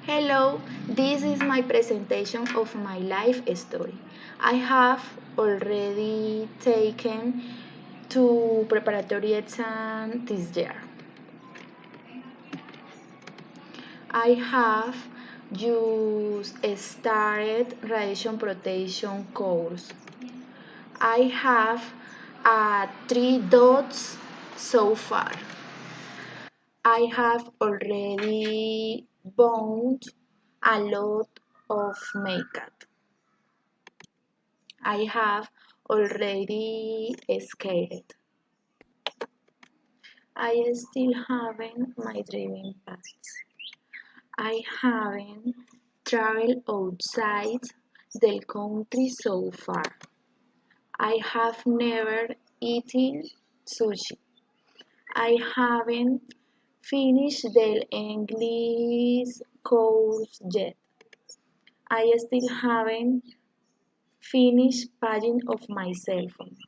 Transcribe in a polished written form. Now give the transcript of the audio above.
Hello, this is my presentation of my life story. I have already taken two preparatory exams this year. I have just started radiation protection course. I have 3 dots so far. I have already bought a lot of makeup. I have already skated. I still haven't my driving pass. I haven't traveled outside the country so far. I have never eaten sushi. I haven't finished the English course yet. I still haven't finished paying of my cell phone.